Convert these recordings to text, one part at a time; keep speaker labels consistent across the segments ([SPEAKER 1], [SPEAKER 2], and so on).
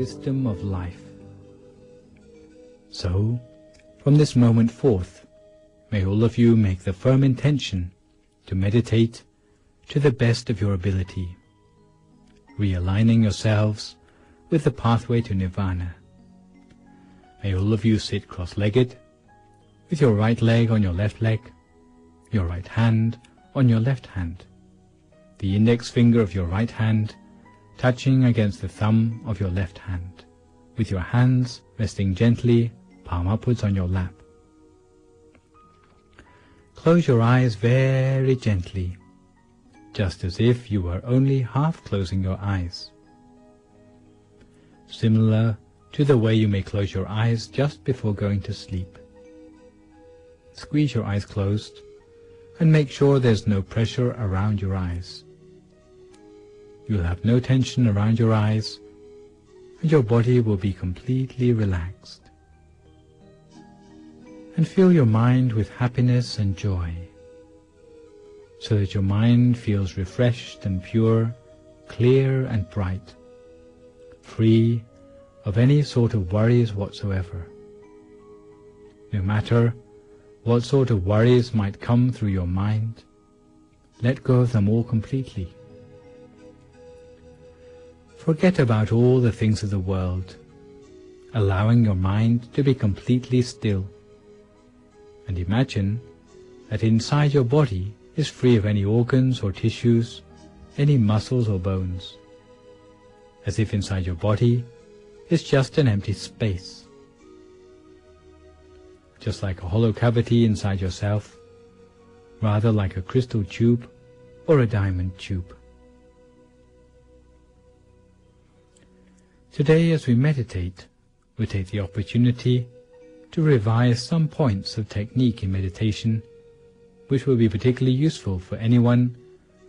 [SPEAKER 1] wisdom of life. So, from this moment forth, may all of you make the firm intention to meditate to the best of your ability, realigning yourselves with the pathway to Nirvana. May all of you sit cross-legged, with your right leg on your left leg, your right hand on your left hand, the index finger of your right hand touching against the thumb of your left hand, with your hands resting gently, palm upwards on your lap. Close your eyes very gently, just as if you were only half closing your eyes. Similar to the way you may close your eyes just before going to sleep. Squeeze your eyes closed and make sure there's no pressure around your eyes. You'll have no tension around your eyes and your body will be completely relaxed. And fill your mind with happiness and joy, so that your mind feels refreshed and pure, clear and bright, free of any sort of worries whatsoever. No matter what sort of worries might come through your mind, let go of them all completely. Forget about all the things of the world, allowing your mind to be completely still. And imagine that inside your body is free of any organs or tissues, any muscles or bones, as if inside your body is just an empty space, just like a hollow cavity inside yourself, rather like a crystal tube or a diamond tube. Today, as we meditate, we take the opportunity to revise some points of technique in meditation which will be particularly useful for anyone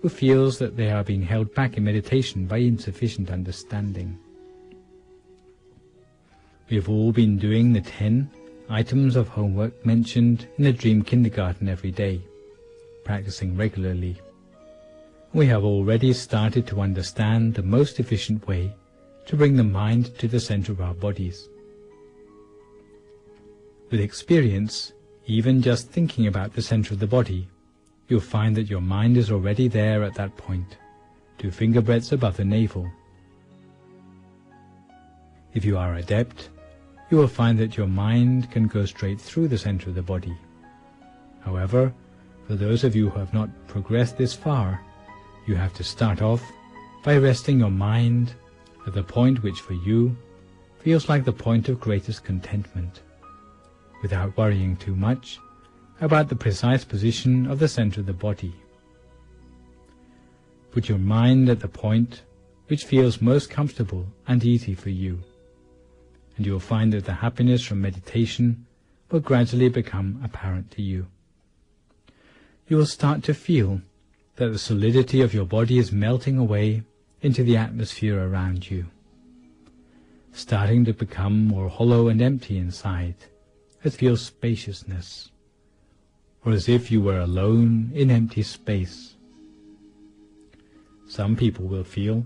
[SPEAKER 1] who feels that they are being held back in meditation by insufficient understanding. We have all been doing the 10 items of homework mentioned in the Dream Kindergarten every day, practicing regularly. We have already started to understand the most efficient way to bring the mind to the center of our bodies. With experience, even just thinking about the center of the body, you'll find that your mind is already there at that point, 2 finger breadths above the navel. If you are adept, you will find that your mind can go straight through the center of the body. However, for those of you who have not progressed this far, you have to start off by resting your mind at the point which for you feels like the point of greatest contentment, without worrying too much about the precise position of the center of the body. Put your mind at the point which feels most comfortable and easy for you, and you will find that the happiness from meditation will gradually become apparent to you. You will start to feel that the solidity of your body is melting away into the atmosphere around you, starting to become more hollow and empty inside, as feels spaciousness, or as if you were alone in empty space. Some people will feel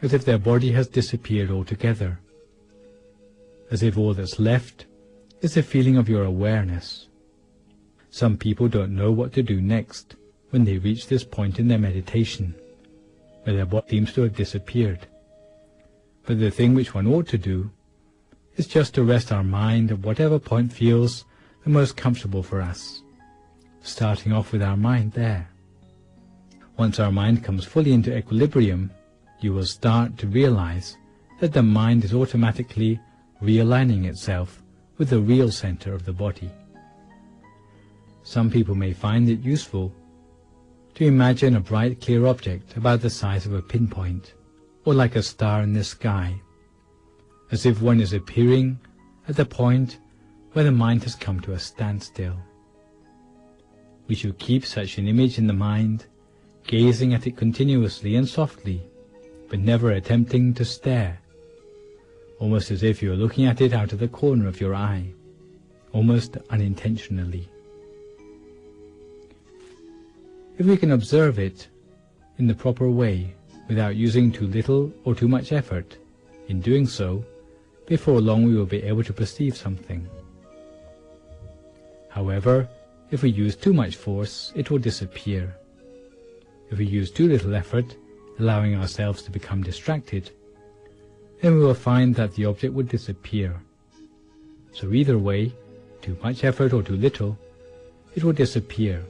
[SPEAKER 1] as if their body has disappeared altogether, as if all that's left is the feeling of your awareness. Some people don't know what to do next when they reach this point in their meditation, where their body seems to have disappeared. But the thing which one ought to do is just to rest our mind at whatever point feels the most comfortable for us, starting off with our mind there. Once our mind comes fully into equilibrium, you will start to realize that the mind is automatically realigning itself with the real center of the body. Some people may find it useful to imagine a bright, clear object about the size of a pinpoint, or like a star in the sky, as if one is appearing at the point where the mind has come to a standstill. We should keep such an image in the mind, gazing at it continuously and softly, but never attempting to stare, almost as if you are looking at it out of the corner of your eye, almost unintentionally. If we can observe it in the proper way, without using too little or too much effort, in doing so, before long we will be able to perceive something. However, if we use too much force, it will disappear. If we use too little effort, allowing ourselves to become distracted, then we will find that the object would disappear. So either way, too much effort or too little, it will disappear.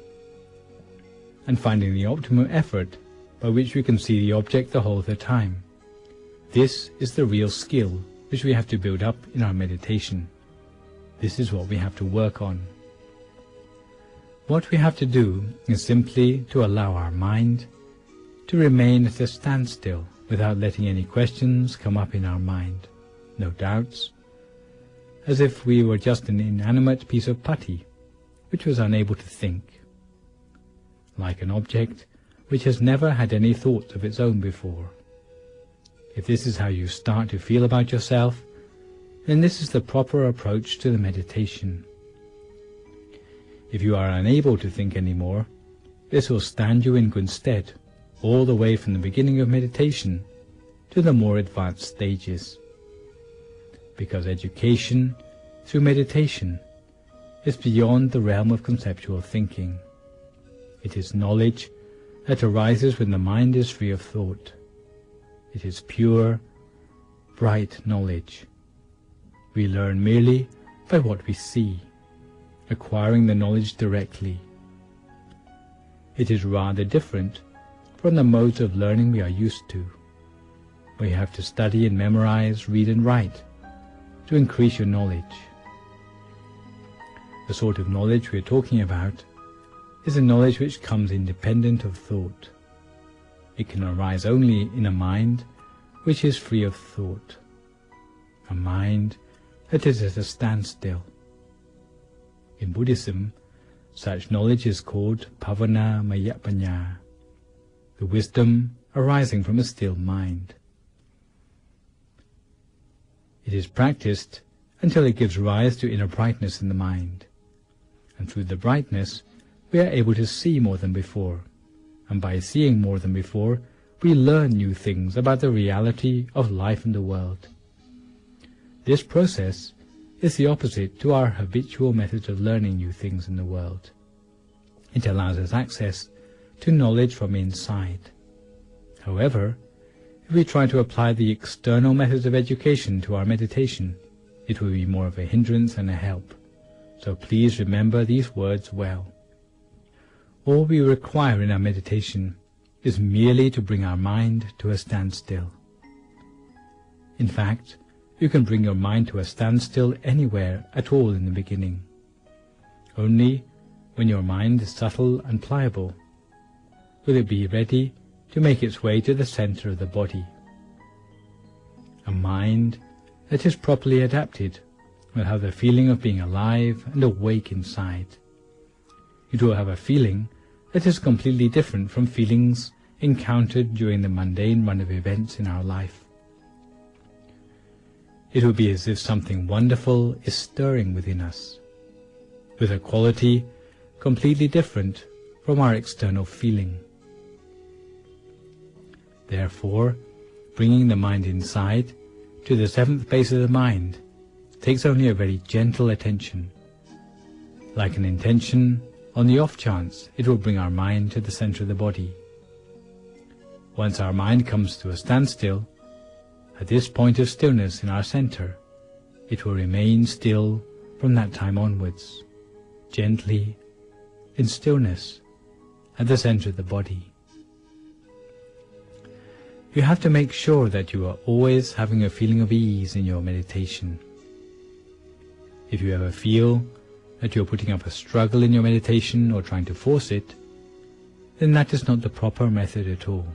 [SPEAKER 1] And finding the optimum effort by which we can see the object the whole of the time. This is the real skill which we have to build up in our meditation. This is what we have to work on. What we have to do is simply to allow our mind to remain at a standstill without letting any questions come up in our mind, no doubts, as if we were just an inanimate piece of putty which was unable to think, like an object which has never had any thoughts of its own before. If this is how you start to feel about yourself, then this is the proper approach to the meditation. If you are unable to think anymore, this will stand you in good stead all the way from the beginning of meditation to the more advanced stages. Because education through meditation is beyond the realm of conceptual thinking. It is knowledge that arises when the mind is free of thought. It is pure, bright knowledge. We learn merely by what we see, acquiring the knowledge directly. It is rather different from the modes of learning we are used to, where you have to study and memorize, read and write to increase your knowledge. The sort of knowledge we are talking about is a knowledge which comes independent of thought. It can arise only in a mind which is free of thought, a mind that is at a standstill. In Buddhism, such knowledge is called Bhavana Mayapanya, the wisdom arising from a still mind. It is practiced until it gives rise to inner brightness in the mind, and through the brightness we are able to see more than before, and by seeing more than before we learn new things about the reality of life and the world. This process is the opposite to our habitual methods of learning new things in the world. It allows us access to knowledge from inside. However, if we try to apply the external methods of education to our meditation, it will be more of a hindrance than a help. So please remember these words well. All we require in our meditation is merely to bring our mind to a standstill. In fact, you can bring your mind to a standstill anywhere at all in the beginning. Only when your mind is subtle and pliable will it be ready to make its way to the center of the body. A mind that is properly adapted will have the feeling of being alive and awake inside. It will have a feeling that is completely different from feelings encountered during the mundane run of events in our life. It will be as if something wonderful is stirring within us, with a quality completely different from our external feeling. Therefore, bringing the mind inside to the seventh base of the mind takes only a very gentle attention. Like an intention, on the off chance it will bring our mind to the center of the body. Once our mind comes to a standstill, at this point of stillness in our center, it will remain still from that time onwards, gently, in stillness, at the center of the body. You have to make sure that you are always having a feeling of ease in your meditation. If you ever feel that you are putting up a struggle in your meditation or trying to force it, then that is not the proper method at all.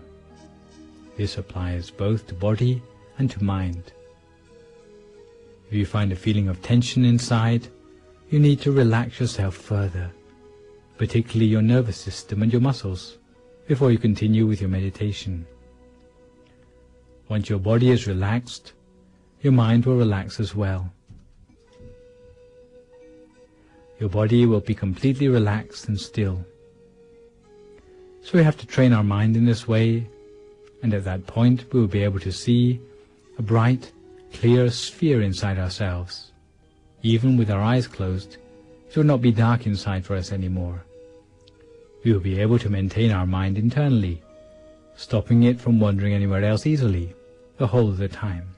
[SPEAKER 1] This applies both to body and to mind. If you find a feeling of tension inside, you need to relax yourself further, particularly your nervous system and your muscles, before you continue with your meditation. Once your body is relaxed, your mind will relax as well. Your body will be completely relaxed and still. So we have to train our mind in this way, and at that point we will be able to see a bright clear sphere inside ourselves. Even with our eyes closed, it will not be dark inside for us anymore. We will be able to maintain our mind internally, stopping it from wandering anywhere else easily, the whole of the time.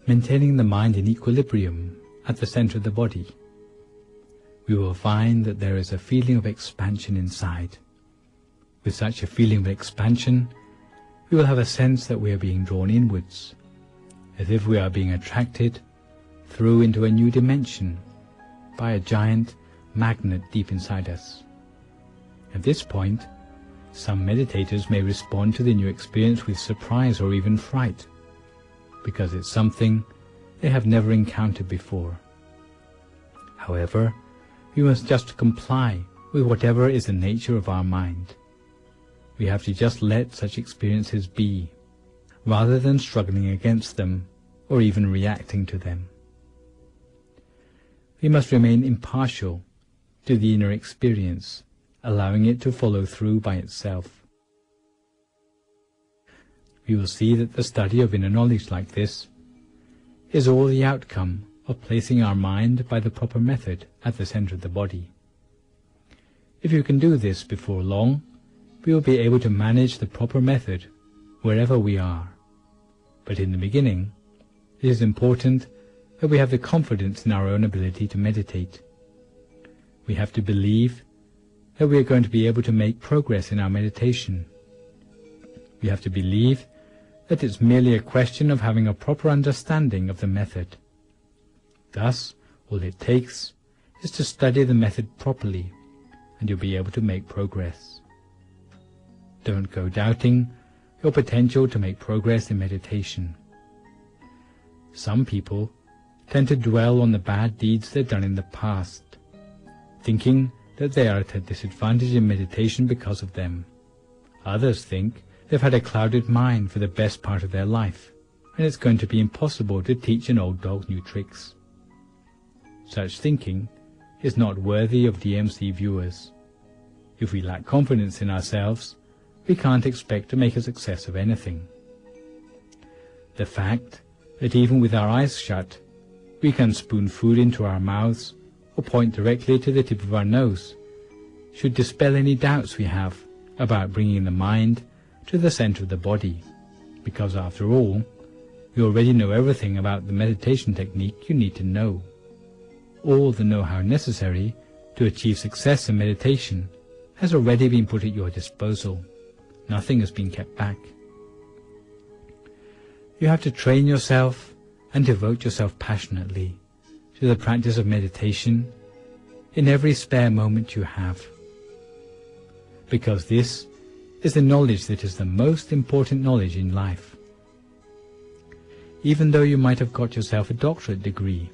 [SPEAKER 1] Maintaining the mind in equilibrium at the center of the body, we will find that there is a feeling of expansion inside. With such a feeling of expansion, we will have a sense that we are being drawn inwards, as if we are being attracted through into a new dimension by a giant magnet deep inside us. At this point, some meditators may respond to the new experience with surprise or even fright, because it's something they have never encountered before. However, we must just comply with whatever is the nature of our mind. We have to just let such experiences be, rather than struggling against them or even reacting to them. We must remain impartial to the inner experience, allowing it to follow through by itself. We will see that the study of inner knowledge like this is all the outcome of placing our mind by the proper method at the center of the body. If you can do this before long, we will be able to manage the proper method wherever we are. But in the beginning, it is important that we have the confidence in our own ability to meditate. We have to believe that we are going to be able to make progress in our meditation. We have to believe that it's merely a question of having a proper understanding of the method. Thus, all it takes is to study the method properly, and you'll be able to make progress. Don't go doubting your potential to make progress in meditation. Some people tend to dwell on the bad deeds they've done in the past, thinking that they are at a disadvantage in meditation because of them. Others think they've had a clouded mind for the best part of their life, and it's going to be impossible to teach an old dog new tricks. Such thinking is not worthy of DMC viewers. If we lack confidence in ourselves, we can't expect to make a success of anything. The fact that even with our eyes shut, we can spoon food into our mouths or point directly to the tip of our nose should dispel any doubts we have about bringing the mind to the center of the body, because after all, you already know everything about the meditation technique you need to know. All the know-how necessary to achieve success in meditation has already been put at your disposal. Nothing has been kept back. You have to train yourself and devote yourself passionately to the practice of meditation in every spare moment you have, because this is the knowledge that is the most important knowledge in life. Even though you might have got yourself a doctorate degree,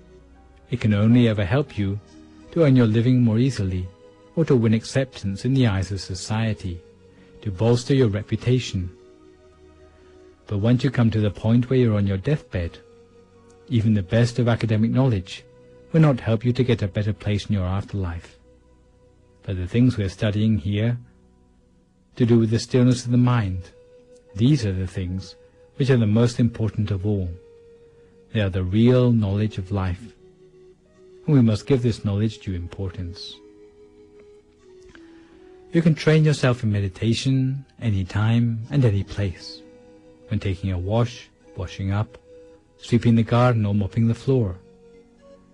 [SPEAKER 1] it can only ever help you to earn your living more easily, or to win acceptance in the eyes of society, to bolster your reputation. But once you come to the point where you're on your deathbed, even the best of academic knowledge will not help you to get a better place in your afterlife. But the things we're studying here, to do with the stillness of the mind, these are the things which are the most important of all. They are the real knowledge of life, and we must give this knowledge due importance. You can train yourself in meditation any time and any place, when taking a wash, washing up, sweeping the garden or mopping the floor.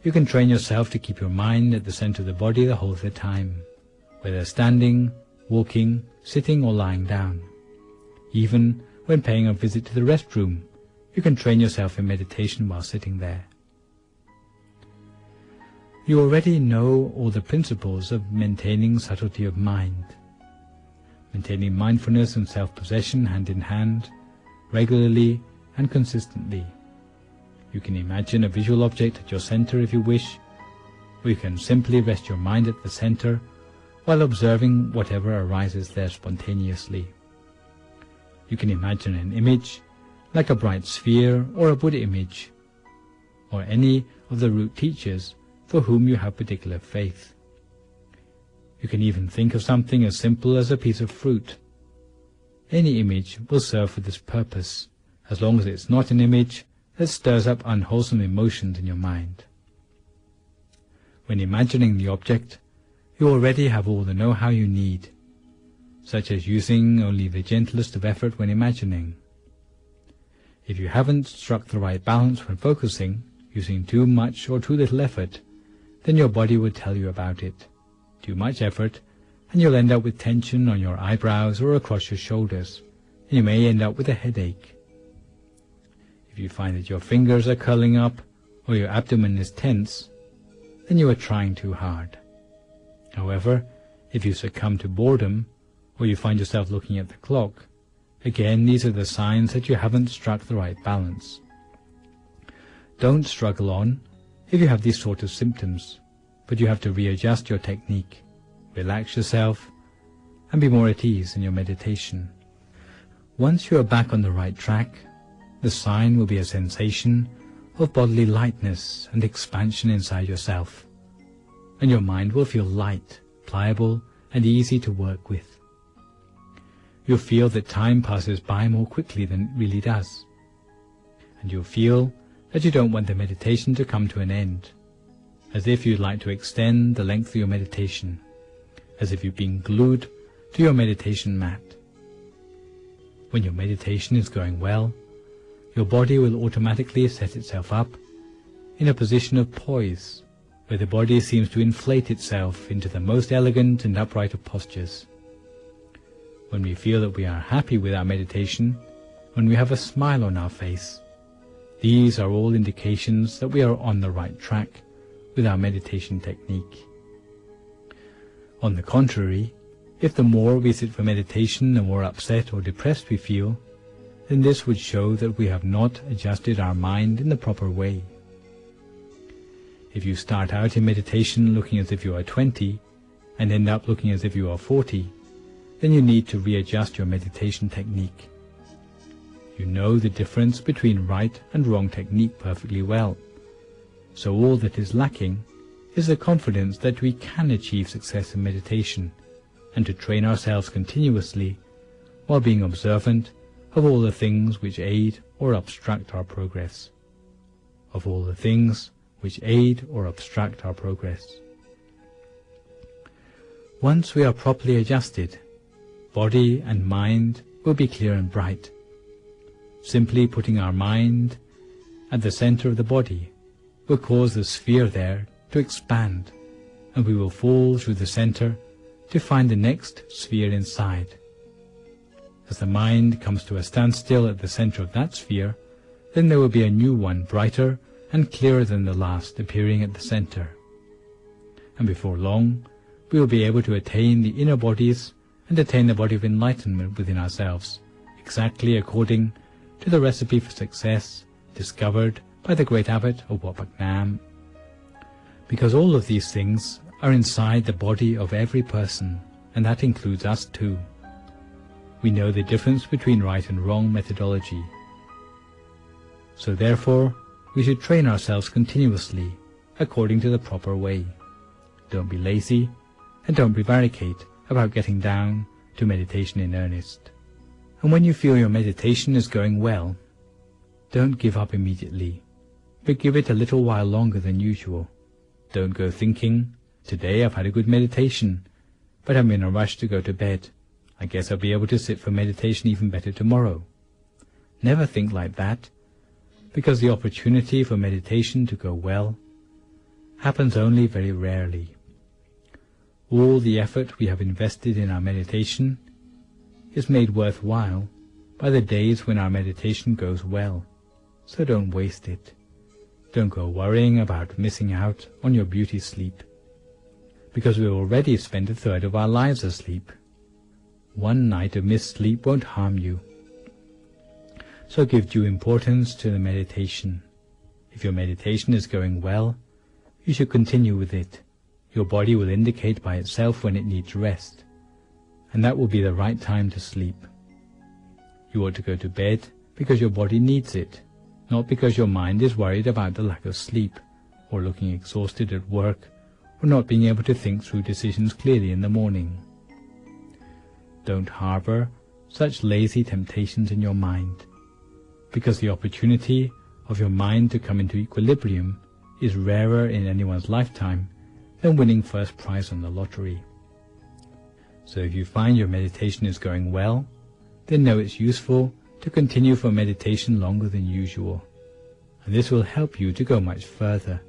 [SPEAKER 1] You can train yourself to keep your mind at the center of the body the whole of the time, whether standing, walking, sitting or lying down. Even when paying a visit to the restroom, you can train yourself in meditation while sitting there. You already know all the principles of maintaining subtlety of mind, maintaining mindfulness and self-possession hand in hand, regularly and consistently. You can imagine a visual object at your center if you wish, or you can simply rest your mind at the center while observing whatever arises there spontaneously. You can imagine an image, like a bright sphere or a Buddha image, or any of the root teachers for whom you have particular faith. You can even think of something as simple as a piece of fruit. Any image will serve for this purpose, as long as it's not an image that stirs up unwholesome emotions in your mind. When imagining the object, you already have all the know-how you need, such as using only the gentlest of effort when imagining. If you haven't struck the right balance when focusing, using too much or too little effort, then your body will tell you about it. Too much effort, and you'll end up with tension on your eyebrows or across your shoulders, and you may end up with a headache. If you find that your fingers are curling up or your abdomen is tense, then you are trying too hard. However, if you succumb to boredom, or you find yourself looking at the clock, again these are the signs that you haven't struck the right balance. Don't struggle on if you have these sort of symptoms, but you have to readjust your technique, relax yourself, and be more at ease in your meditation. Once you are back on the right track, the sign will be a sensation of bodily lightness and expansion inside yourself, and your mind will feel light, pliable, and easy to work with. You'll feel that time passes by more quickly than it really does, and you'll feel that you don't want the meditation to come to an end, as if you'd like to extend the length of your meditation, as if you've been glued to your meditation mat. When your meditation is going well, your body will automatically set itself up in a position of poise, where the body seems to inflate itself into the most elegant and upright of postures. When we feel that we are happy with our meditation, when we have a smile on our face, these are all indications that we are on the right track with our meditation technique. On the contrary, if the more we sit for meditation, the more upset or depressed we feel, then this would show that we have not adjusted our mind in the proper way. If you start out in meditation looking as if you are 20 and end up looking as if you are 40, then you need to readjust your meditation technique. You know the difference between right and wrong technique perfectly well, so all that is lacking is the confidence that we can achieve success in meditation, and to train ourselves continuously while being observant of all the things which aid or obstruct our progress. Of all the things which aid or obstruct our progress. Once we are properly adjusted, body and mind will be clear and bright. Simply putting our mind at the center of the body will cause the sphere there to expand, and we will fall through the center to find the next sphere inside. As the mind comes to a standstill at the center of that sphere, then there will be a new one, brighter and clearer than the last, appearing at the center. And before long, we will be able to attain the inner bodies and attain the body of enlightenment within ourselves, exactly according to the recipe for success discovered by the great abbot of Wat Phak Nam. Because all of these things are inside the body of every person, and that includes us too. We know the difference between right and wrong methodology. So therefore, we should train ourselves continuously according to the proper way. Don't be lazy, and don't prevaricate about getting down to meditation in earnest. And when you feel your meditation is going well, don't give up immediately, but give it a little while longer than usual. Don't go thinking, today I've had a good meditation, but I'm in a rush to go to bed. I guess I'll be able to sit for meditation even better tomorrow. Never think like that, because the opportunity for meditation to go well happens only very rarely. All the effort we have invested in our meditation is made worthwhile by the days when our meditation goes well, so don't waste it. Don't go worrying about missing out on your beauty sleep, because we already spent a third of our lives asleep. One night of missed sleep won't harm you. So give due importance to the meditation. If your meditation is going well, you should continue with it. Your body will indicate by itself when it needs rest, and that will be the right time to sleep. You ought to go to bed because your body needs it, not because your mind is worried about the lack of sleep, or looking exhausted at work, or not being able to think through decisions clearly in the morning. Don't harbor such lazy temptations in your mind, because the opportunity of your mind to come into equilibrium is rarer in anyone's lifetime than winning first prize on the lottery. So if you find your meditation is going well, then know it's useful to continue for meditation longer than usual, and this will help you to go much further,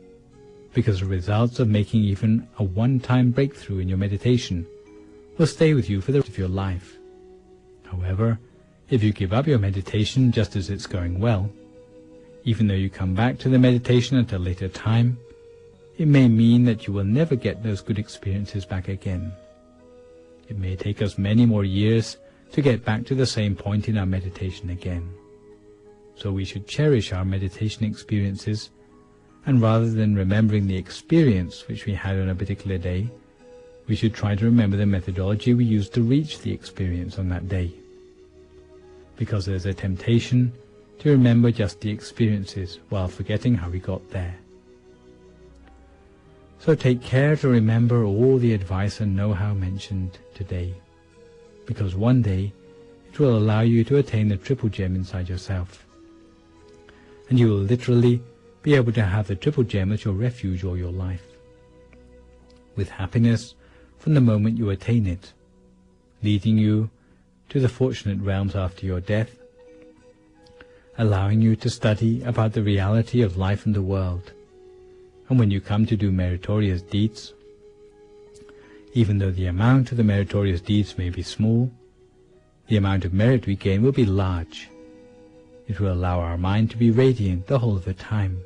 [SPEAKER 1] because the results of making even a one-time breakthrough in your meditation will stay with you for the rest of your life. However, if you give up your meditation just as it's going well, even though you come back to the meditation at a later time, it may mean that you will never get those good experiences back again. It may take us many more years to get back to the same point in our meditation again. So we should cherish our meditation experiences, and rather than remembering the experience which we had on a particular day, we should try to remember the methodology we used to reach the experience on that day. Because there's a temptation to remember just the experiences while forgetting how we got there. So take care to remember all the advice and know-how mentioned today, because one day it will allow you to attain the triple gem inside yourself, and you will literally be able to have the triple gem as your refuge all your life, with happiness from the moment you attain it, leading you to the fortunate realms after your death, allowing you to study about the reality of life and the world. And when you come to do meritorious deeds, even though the amount of the meritorious deeds may be small, the amount of merit we gain will be large. It will allow our mind to be radiant the whole of the time.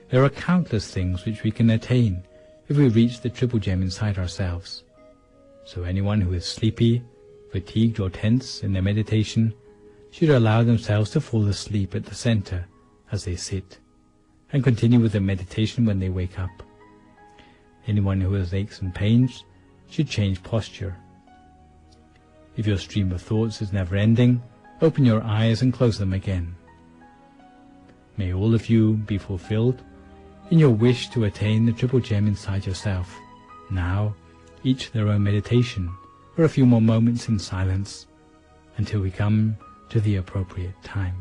[SPEAKER 1] There are countless things which we can attain if we reach the triple gem inside ourselves. So anyone who is sleepy, fatigued or tense in their meditation should allow themselves to fall asleep at the center as they sit, and continue with the meditation when they wake up. Anyone who has aches and pains should change posture. If your stream of thoughts is never ending, open your eyes and close them again. May all of you be fulfilled in your wish to attain the triple gem inside yourself. Now, each their own meditation for a few more moments in silence until we come to the appropriate time.